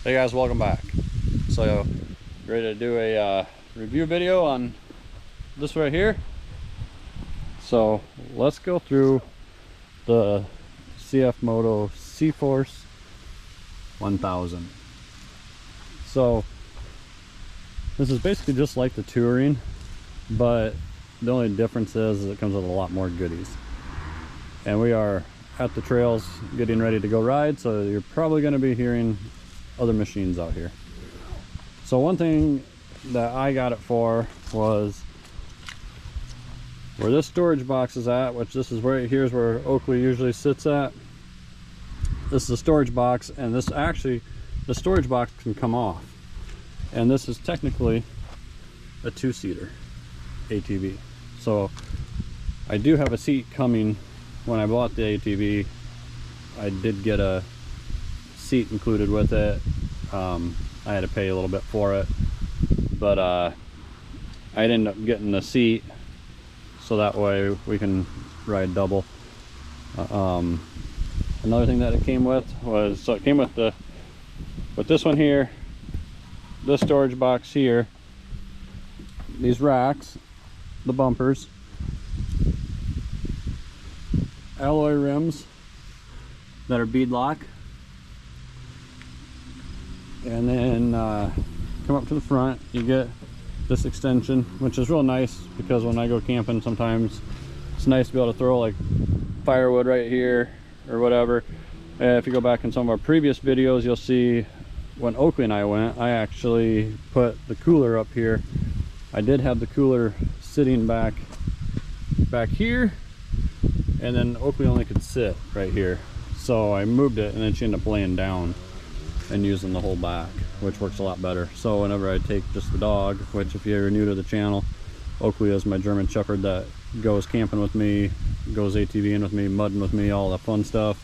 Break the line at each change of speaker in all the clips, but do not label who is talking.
Hey guys, welcome back. So, ready to do a review video on this right here. So, let's go through the CF MOTO CFORCE 1000. So, this is basically just like the Touring, but the only difference is it comes with a lot more goodies. And we are at the trails getting ready to go ride, so you're probably going to be hearing other machines out here. So one thing that I got it for was where this storage box is at, which this is where here's where Oakley usually sits at. This is a storage box, and this actually, the storage box can come off, and this is technically a two-seater ATV. So I do have a seat coming. When I bought the ATV, I did get a seat included with it. I had to pay a little bit for it, but I ended up getting the seat so that way we can ride double. Another thing that it came with was, so it came with this one here, this storage box here, these racks, the bumpers, alloy rims that are beadlock, and then come up to the front, you get this extension, which is real nice because when I go camping sometimes it's nice to be able to throw like firewood right here or whatever. If you go back in some of our previous videos, you'll see when Oakley and I went, I actually put the cooler up here. I did have the cooler sitting back here, and then Oakley only could sit right here, so I moved it, and then she ended up laying down and using the whole back, which works a lot better. So whenever I take just the dog, which if you're new to the channel, Oakley is my German Shepherd that goes camping with me, goes ATVing with me, mudding with me, all that fun stuff,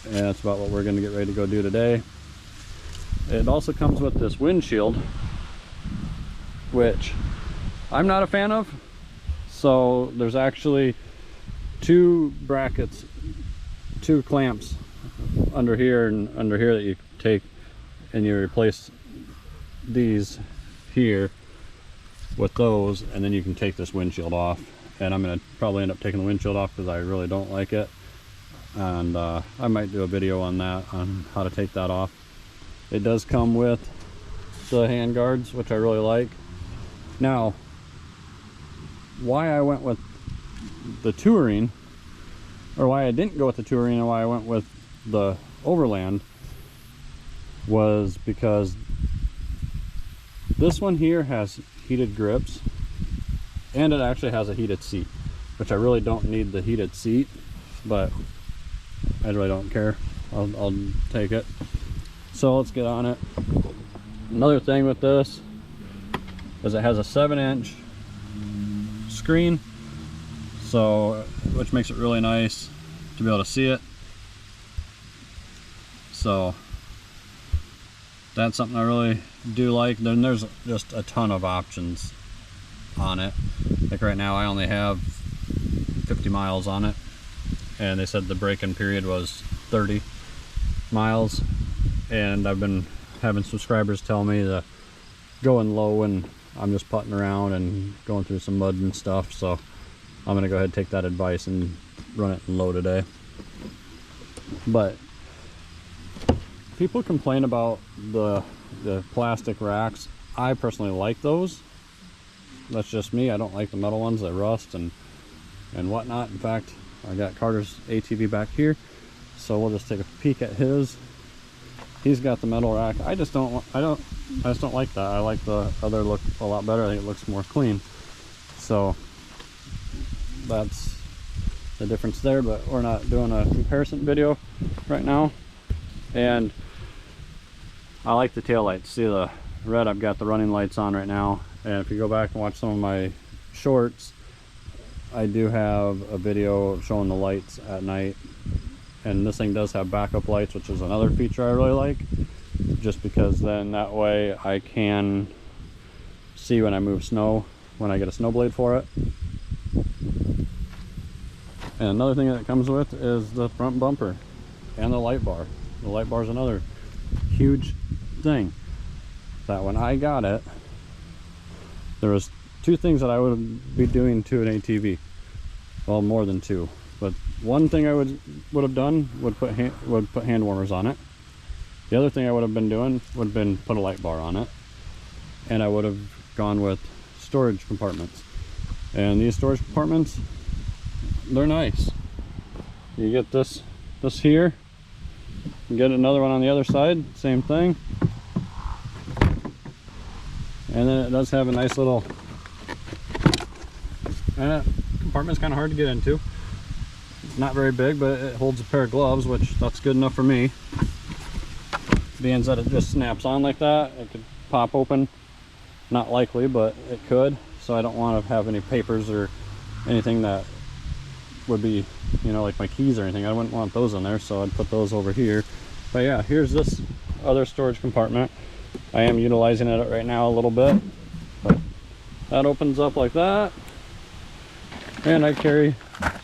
and that's about what we're going to get ready to go do today. It also comes with this windshield, which I'm not a fan of. So there's actually two brackets, two clamps under here and under here that you take and you replace these here with those, and then you can take this windshield off. And I'm going to probably end up taking the windshield off because I really don't like it, and I might do a video on that, on how to take that off. It does come with the hand guards, which I really like. Now, why I went with the Touring, or why I didn't go with the Touring and why I went with the Overland, was because this one here has heated grips, and it actually has a heated seat, which I really don't need the heated seat, but I really don't care. I'll take it. So let's get on it. Another thing with this is it has a 7-inch screen, so which makes it really nice to be able to see it. So that's something I really do like. Then there's just a ton of options on it. Like right now I only have 50 miles on it, and they said the break-in period was 30 miles, and I've been having subscribers tell me to go in low when I'm just putting around and going through some mud and stuff. So I'm gonna go ahead and take that advice and run it in low today. But people complain about the plastic racks. I personally like those. That's just me. I don't like the metal ones that rust and whatnot. In fact, I got Carter's ATV back here, so we'll just take a peek at his. He's got the metal rack. I just don't like that. I like the other look a lot better. I think it looks more clean. So that's the difference there, but we're not doing a comparison video right now. And I like the tail lights. See the red? I've got the running lights on right now, and if you go back and watch some of my shorts, I do have a video showing the lights at night. And this thing does have backup lights, which is another feature I really like, just because then that way I can see when I move snow, when I get a snow blade for it. And another thing that it comes with is the front bumper and the light bar. The light bar is another huge thing that when I got it, there was two things that I would be doing to an ATV. Well, more than two, but one thing I would have done would put hand warmers on it. The other thing I would have been doing would have been put a light bar on it, and I would have gone with storage compartments. And these storage compartments, they're nice. You get this here, you get another one on the other side, same thing. And then it does have a nice little compartment's kind of hard to get into. Not very big, but it holds a pair of gloves, which that's good enough for me. Being that it just snaps on like that, it could pop open. Not likely, but it could. So I don't want to have any papers or anything that would be, you know, like my keys or anything. I wouldn't want those in there, so I'd put those over here. But yeah, here's this other storage compartment. I am utilizing it right now a little bit, but that opens up like that. And I carry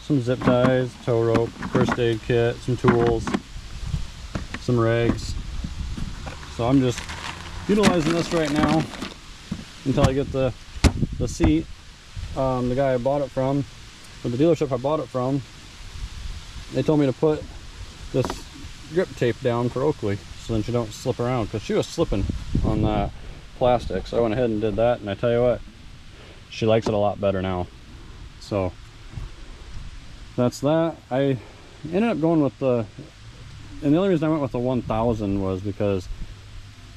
some zip ties, tow rope, first aid kit, some tools, some rags. So I'm just utilizing this right now until I get the seat. The guy I bought it from, or the dealership I bought it from, they told me to put this grip tape down for Oakley so then she don't slip around, because she was slipping on that plastic. So I went ahead and did that, and I tell you what, she likes it a lot better now. So that's that. I ended up going with and the only reason I went with the 1000 was because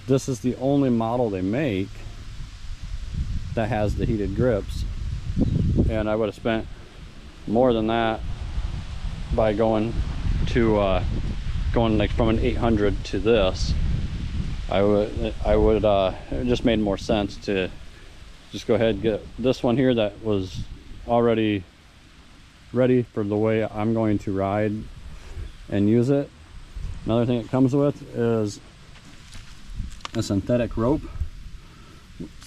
this is the only model they make that has the heated grips, and I would have spent more than that by going like from an 800 to this. It just made more sense to just go ahead and get this one here that was already ready for the way I'm going to ride and use it. Another thing it comes with is a synthetic rope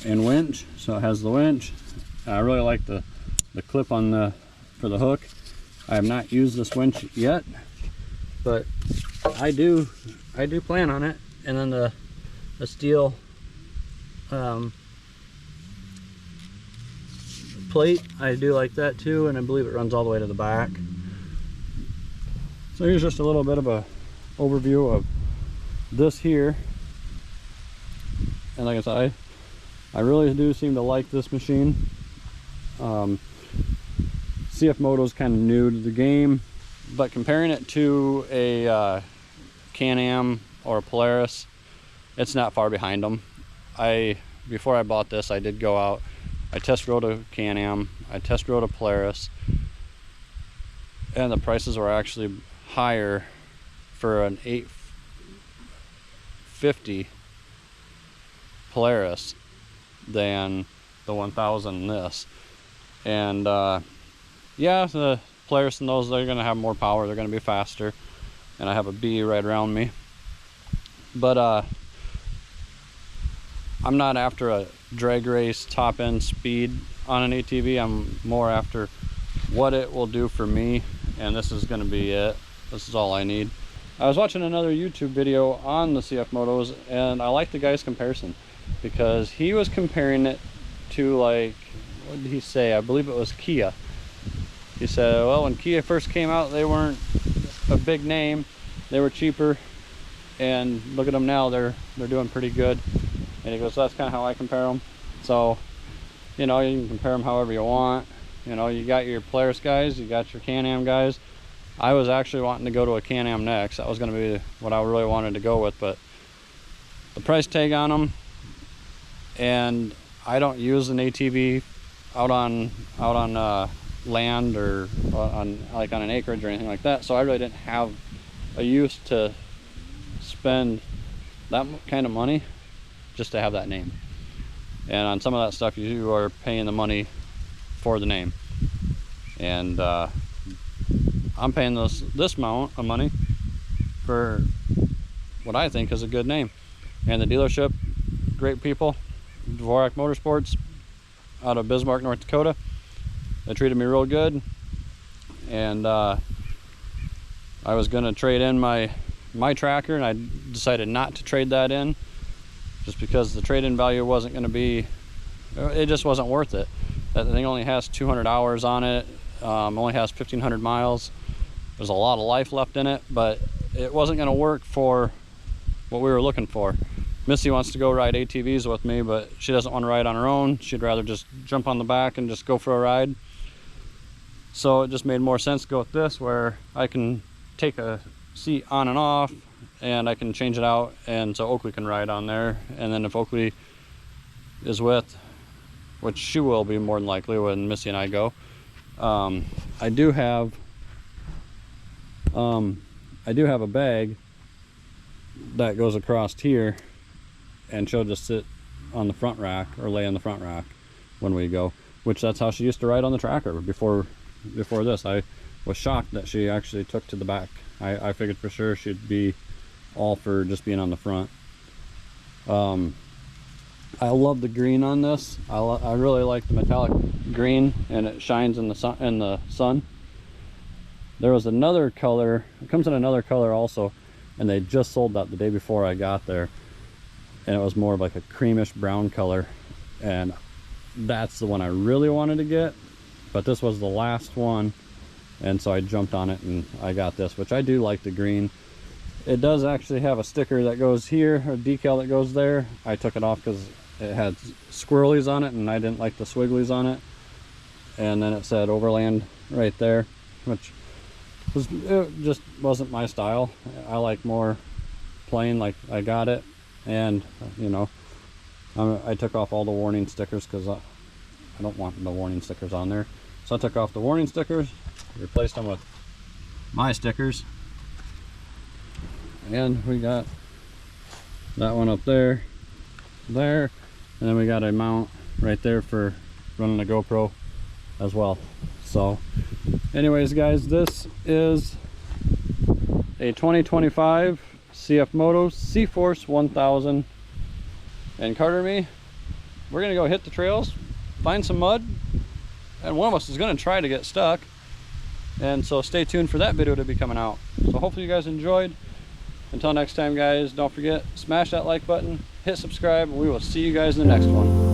and winch. So it has the winch. I really like the clip on for the hook. I have not used this winch yet, but I do plan on it. And then the steel plate, I do like that too, and I believe it runs all the way to the back. So here's just a little bit of a overview of this here. And like I said, I really do seem to like this machine. CF Moto is kind of new to the game, but comparing it to a Can-Am or a Polaris, it's not far behind them. Before I bought this, I did go out, I test rode a Can-Am, I test rode a Polaris, and the prices were actually higher for an 850 Polaris than the 1000 in this. And yeah, the Polaris and those, they're going to have more power, they're going to be faster, and I have a B right around me. But I'm not after a drag race top end speed on an ATV. I'm more after what it will do for me, and this is going to be it. This is all I need. I was watching another YouTube video on the CF Motos, and I like the guy's comparison, because he was comparing it to, like, what did he say? I believe it was Kia. He said, well, when Kia first came out, they weren't a big name, they were cheaper, and look at them now, they're doing pretty good. And he goes, so that's kind of how I compare them. So, you know, you can compare them however you want. You know, you got your Polaris guys, you got your Can-Am guys. I was actually wanting to go to a Can-Am next. That was going to be what I really wanted to go with, but the price tag on them, and I don't use an ATV out on land or on an acreage or anything like that, so I really didn't have a use to spend that kind of money just to have that name. And on some of that stuff, you are paying the money for the name, and I'm paying this amount of money for what I think is a good name. And the dealership, great people, Dvorak Motorsports out of Bismarck, North Dakota. They treated me real good, and I was going to trade in my my tracker, and I decided not to trade that in just because the trade-in value wasn't going to be, it just wasn't worth it. That thing only has 200 hours on it, only has 1,500 miles. There's a lot of life left in it, but it wasn't going to work for what we were looking for. Missy wants to go ride ATVs with me, but she doesn't want to ride on her own. She'd rather just jump on the back and just go for a ride. So it just made more sense to go with this, where I can take a seat on and off, and I can change it out, and so Oakley can ride on there. And then if Oakley is with, which she will be more than likely when Missy and I go, I do have a bag that goes across here, and she'll just sit on the front rack or lay on the front rack when we go, which that's how she used to ride on the tracker before this. I was shocked that she actually took to the back. I figured for sure she'd be all for just being on the front. I love the green on this. I really like the metallic green, and it shines in the sun. There was another color, it comes in another color also, and they just sold that the day before I got there, and it was more of like a creamish brown color, and that's the one I really wanted to get, but this was the last one, and so I jumped on it and I got this, which I do like the green. It does actually have a sticker that goes here, a decal that goes there. I took it off because it had squirrelies on it and I didn't like the swigglies on it, and then it said Overland right there, which it just wasn't my style. I like more plain, like I got it, and you know, I took off all the warning stickers because I don't want the warning stickers on there. So I took off the warning stickers, replaced them with my stickers, and we got that one up there, and then we got a mount right there for running a GoPro as well. So anyways guys, this is a 2025 CF Moto CFORCE 1000, and Carter and me, we're gonna go hit the trails, find some mud, and one of us is gonna try to get stuck, and so stay tuned for that video to be coming out. So hopefully you guys enjoyed. Until next time guys, don't forget, smash that like button, hit subscribe, and we will see you guys in the next one.